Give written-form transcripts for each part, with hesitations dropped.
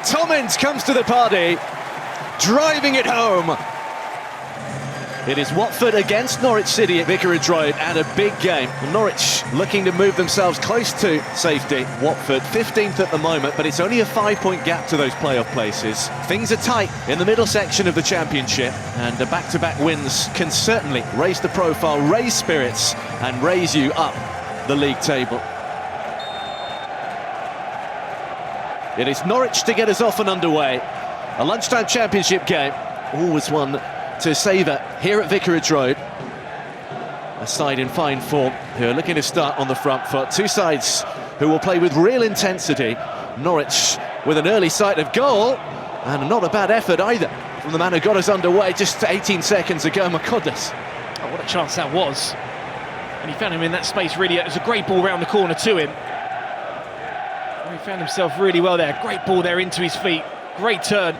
Tommins comes to the party, driving it home. It is Watford against Norwich City at Vicarage Road, and a big game. Norwich looking to move themselves close to safety. Watford 15th at the moment, but it's only a 5-point gap to those playoff places. Things are tight in the middle section of the Championship, and the back-to-back wins can certainly raise the profile, raise spirits, and raise you up the league table. It is Norwich to get us off and underway. A lunchtime Championship game, always one to savour here at Vicarage Road. A side in fine form who are looking to start on the front foot. Two sides who will play with real intensity. Norwich with an early sight of goal, and not a bad effort either from the man who got us underway just 18 seconds ago, Makondes. Oh, what a chance that was. And he found him in that space really. It was a great ball round the corner to him. He found himself really well there. Great ball there into his feet. Great turn.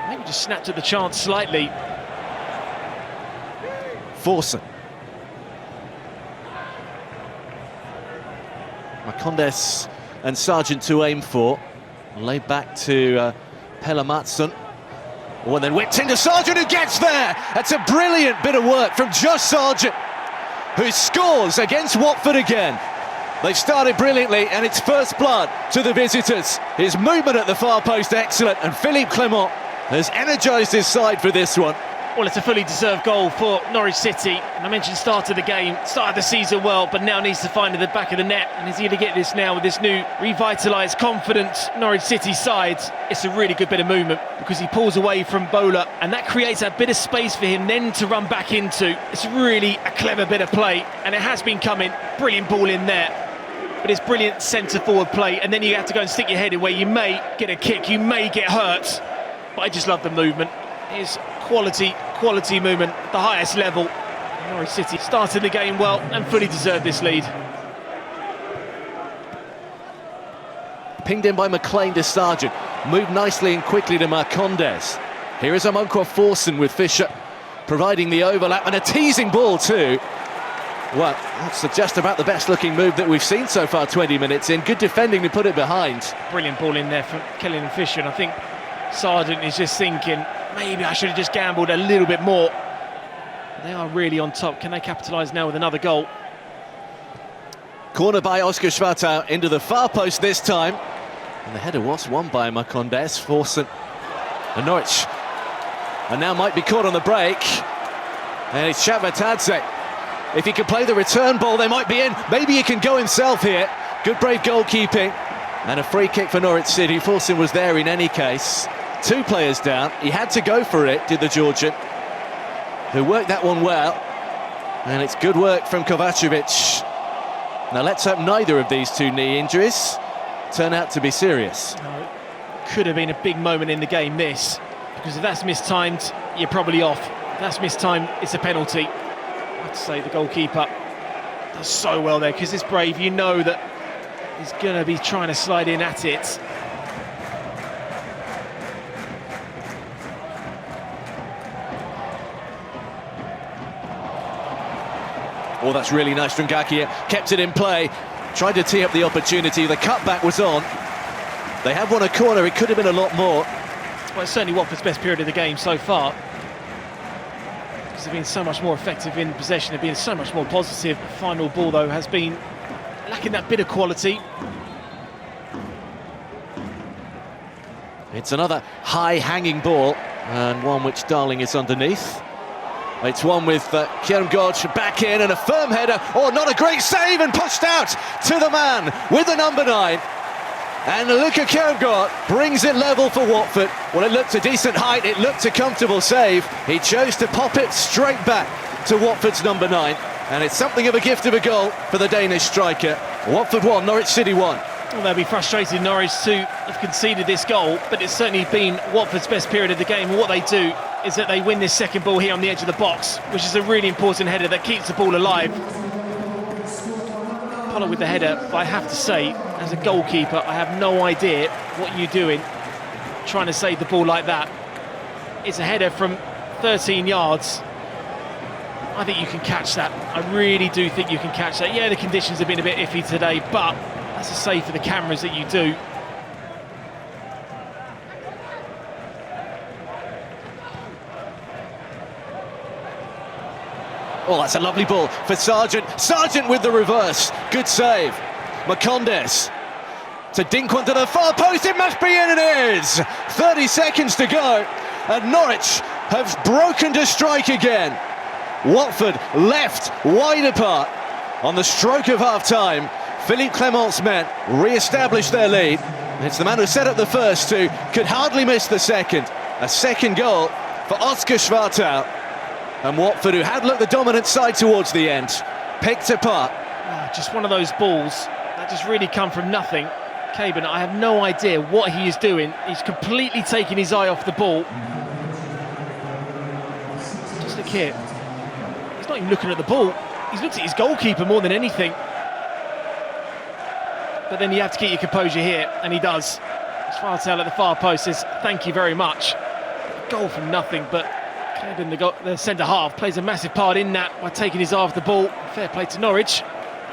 Maybe just snapped at the chance slightly. Forsen. Makondes and Sargent to aim for. Laid back to Pelle Mattsson. Oh, and then whipped into Sargent, who gets there! That's a brilliant bit of work from Josh Sargent, who scores against Watford again. They've started brilliantly, and it's first blood to the visitors. His movement at the far post excellent, and Philippe Clement has energised his side for this one. Well, it's a fully deserved goal for Norwich City. And I mentioned start of the game, started the season well, but now needs to find the back of the net. And is he going to get this now with this new revitalised, confident Norwich City side? It's a really good bit of movement because he pulls away from Bowler, and that creates a bit of space for him then to run back into. It's really a clever bit of play, and it has been coming. Brilliant ball in there. But it's brilliant centre-forward play, and then you have to go and stick your head in where you may get a kick, you may get hurt. But I just love the movement. It's quality movement at the highest level. Norwich City started the game well and fully deserved this lead. Pinged in by McLean to Sargent. Moved nicely and quickly to Makondes. Here is Amonkwa Forsen with Fisher providing the overlap, and a teasing ball too. Well, that's just about the best looking move that we've seen so far, 20 minutes in. Good defending to put it behind. Brilliant ball in there from Kelly and Fisher, and I think Sargent is just thinking, maybe I should have just gambled a little bit more. They are really on top. Can they capitalise now with another goal? Corner by Oscar Schwartau into the far post this time. And the header was won by Makondes. Forsen and Norwich. And now might be caught on the break. And it's Chakvetadze. If he can play the return ball, they might be in. Maybe he can go himself here. Good brave goalkeeping. And a free kick for Norwich City. Forsen was there in any case. Two players down. He had to go for it, did the Georgian, who worked that one well. And it's good work from Kovacevic. Now let's hope neither of these two knee injuries turn out to be serious. No, could have been a big moment in the game, this. Because if that's mistimed, you're probably off. If that's mistimed, it's a penalty. I have to say the goalkeeper does so well there, because it's brave. You know that he's going to be trying to slide in at it. Oh, that's really nice from Gakia. Kept it in play. Tried to tee up the opportunity. The cutback was on. They have won a corner. It could have been a lot more. Well, it's certainly Watford's best period of the game so far. They've been so much more effective in possession. They've been so much more positive. The final ball, though, has been lacking that bit of quality. It's another high-hanging ball, and one which Darling is underneath. It's one with Kieran Gorge back in, and a firm header. Oh, not a great save, and pushed out to the man with the number 9. And LUCA Kierkegaard brings it level for Watford. Well, it looked a decent height, it looked a comfortable save. He chose to pop it straight back to Watford's number 9. And it's something of a gift of a goal for the Danish striker. Watford 1, Norwich City 1. Well, they'll be frustrated, Norwich, to have conceded this goal, but it's certainly been Watford's best period of the game. And what they do is that they win this second ball here on the edge of the box, which is a really important header that keeps the ball alive. Pollard with the header, but I have to say, as a goalkeeper, I have no idea what you're doing trying to save the ball like that. It's a header from 13 yards. I think you can catch that. I really do think you can catch that. Yeah, the conditions have been a bit iffy today, but that's a save for the cameras that you do. Oh, that's a lovely ball for Sargent. Sargent with the reverse. Good save. Makondes to dink one to the far post. It must be in, it is! 30 seconds to go, and Norwich have broken to strike again. Watford left wide apart on the stroke of half-time. Philippe Clement's men re-established their lead. It's the man who set up the first two, could hardly miss the second. A second goal for Oscar Schwartau. And Watford, who had looked the dominant side towards the end, picked apart. Oh, just one of those balls that just really come from nothing. Caban, I have no idea what he is doing. He's completely taking his eye off the ball. Just look here. He's not even looking at the ball. He's looked at his goalkeeper more than anything. But then you have to keep your composure here, and he does. Schwartau at the far post says, thank you very much. A goal from nothing, but Caban, the centre-half, plays a massive part in that by taking his eye off the ball. Fair play to Norwich.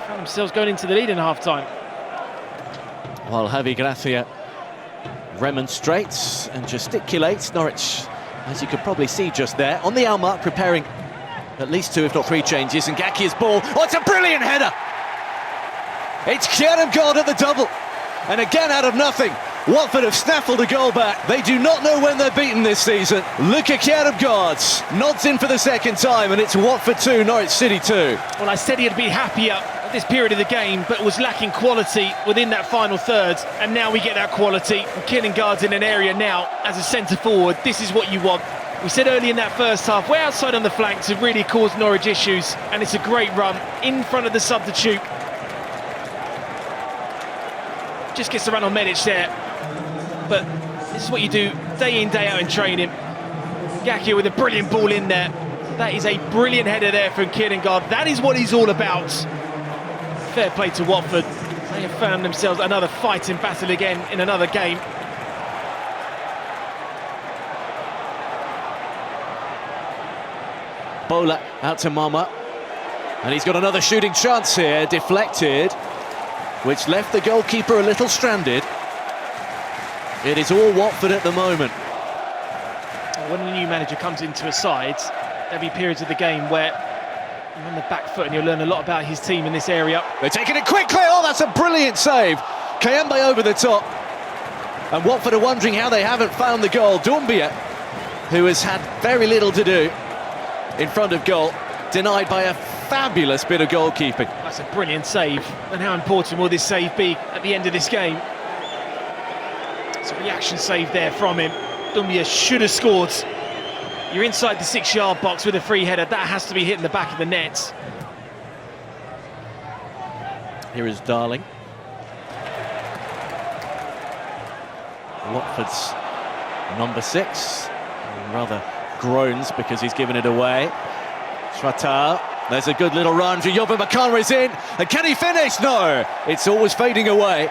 Found themselves going into the lead in half-time. While Javi Gracia remonstrates and gesticulates, Norwich, as you could probably see just there, on the hour mark, preparing at least 2 if not 3 changes. And Gakia's ball, oh, it's a brilliant header! It's Kieran Gard at the double, and again out of nothing, Watford have snaffled a goal back. They do not know when they're beaten this season. LUCA Kieran Gard nods in for the second time, and it's Watford 2, Norwich City 2. Well, I said he'd be happier at this period of the game, but was lacking quality within that final third, and now we get that quality. And Kieran Gard's in an area now as a centre forward. This is what you want. We said early in that first half, we're outside on the flanks have really caused Norwich issues, and it's a great run in front of the substitute. Just gets the run on Medic there, but this is what you do day in, day out in training. Gakia with a brilliant ball in there. That is a brilliant header there from Kieran Gard. That is what he's all about. Fair play to Watford. They have found themselves another fighting battle again in another game. Bola out to Mama, and he's got another shooting chance here, deflected, which left the goalkeeper a little stranded. It is all Watford at the moment. When a new manager comes into a side, there'll be periods of the game where you're on the back foot and you'll learn a lot about his team in this area. They're taking it quickly. Oh, that's a brilliant save. Kayembe over the top. And Watford are wondering how they haven't found the goal. Doumbia, who has had very little to do in front of goal, denied by a fabulous bit of goalkeeping. That's a brilliant save. And how important will this save be at the end of this game? It's a reaction save there from him. Doumbia should have scored. You're inside the 6-yard box with a free header. That has to be hitting the back of the net. Here is Darling. Watford's number 6. Rather groans because he's given it away. Schwartau. There's a good little run. Jovan Makara is in. And can he finish? No. It's always fading away.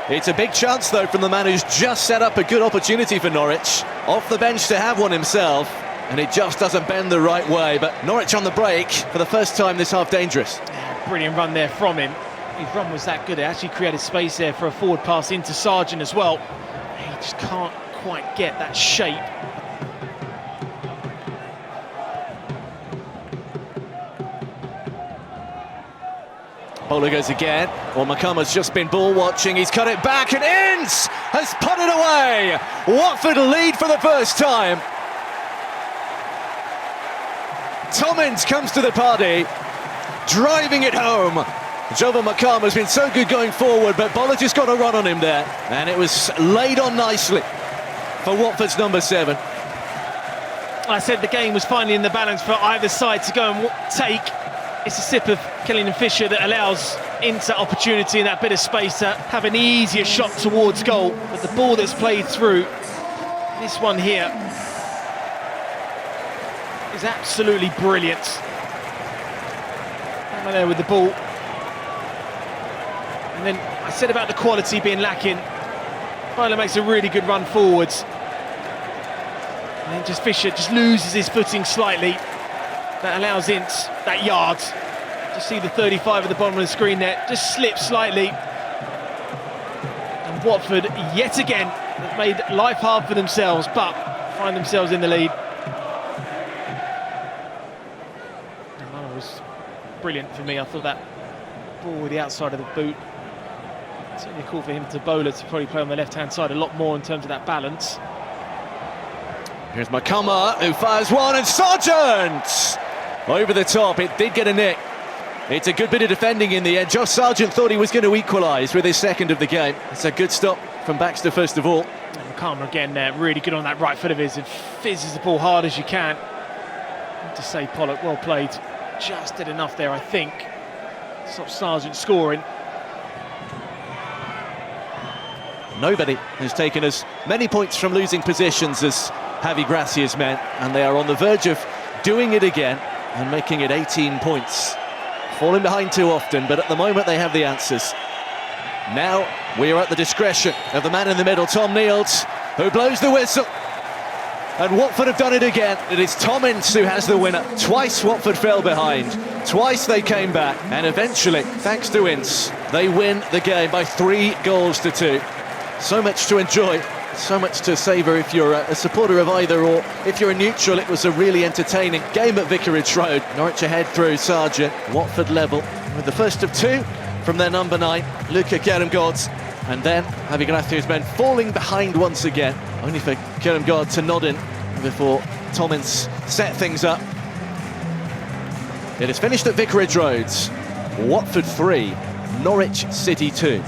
It's a big chance, though, from the man who's just set up a good opportunity for Norwich. Off the bench to have one himself. And it just doesn't bend the right way. But Norwich on the break for the first time this half dangerous. Brilliant run there from him. His run was that good. It actually created space there for a forward pass into Sargent as well. He just can't quite get that shape. Bowler goes again. Well, Makama's just been ball watching. He's cut it back, and INCE has put it away. Watford lead for the first time. Tommins comes to the party, driving it home. Jovan Makama's been so good going forward, but Bowler just got a run on him there, and it was laid on nicely for Watford's number 7. I said the game was finally in the balance for either side to go and take. It's a sip of Kellyn Fisher that allows INCE that opportunity and that bit of space to have an easier shot towards goal. But the ball that's played through, this one here, is absolutely brilliant. Hammer there with the ball. And then I said about the quality being lacking. Bowler makes a really good run forwards. And then just Fisher just loses his footing slightly. That allows INCE that yard. Just see the 35 at the bottom of the screen there, just slips slightly. And Watford, yet again, have made life hard for themselves, but find themselves in the lead. And I was brilliant for me. I thought that ball with the outside of the boot, certainly a call for him to bowler to probably play on the left-hand side a lot more in terms of that balance. Here's Makama, who fires one, and Sargent! Over the top, it did get a nick. It's a good bit of defending in the end. Josh Sargent thought he was going to equalise with his second of the game. It's a good stop from Baxter first of all. Makama again there, really good on that right foot of his, and fizzes the ball hard as you can. To say Pollock, well played. Just did enough there, I think. Stop Sargent scoring. Nobody has taken as many points from losing positions as Javi Gracia's men, and they are on the verge of doing it again and making it 18 points. Falling behind too often, but at the moment they have the answers. Now we are at the discretion of the man in the middle, Tom Niels, who blows the whistle. And Watford have done it again. It is Tom Ince who has the winner. Twice Watford fell behind, twice they came back, and eventually, thanks to Ince, they win the game by 3-2. So much to enjoy, so much to savour if you're a supporter of either, or if you're a neutral. It was a really entertaining game at Vicarage Road. Norwich ahead through Sargent, Watford level with the first of two from their number 9, LUCA Keremgård, and then Javi Gracia's men falling behind once again, only for Keremgård to nod in before Tom Ince set things up. It is finished at Vicarage Road. Watford 3, Norwich City 2.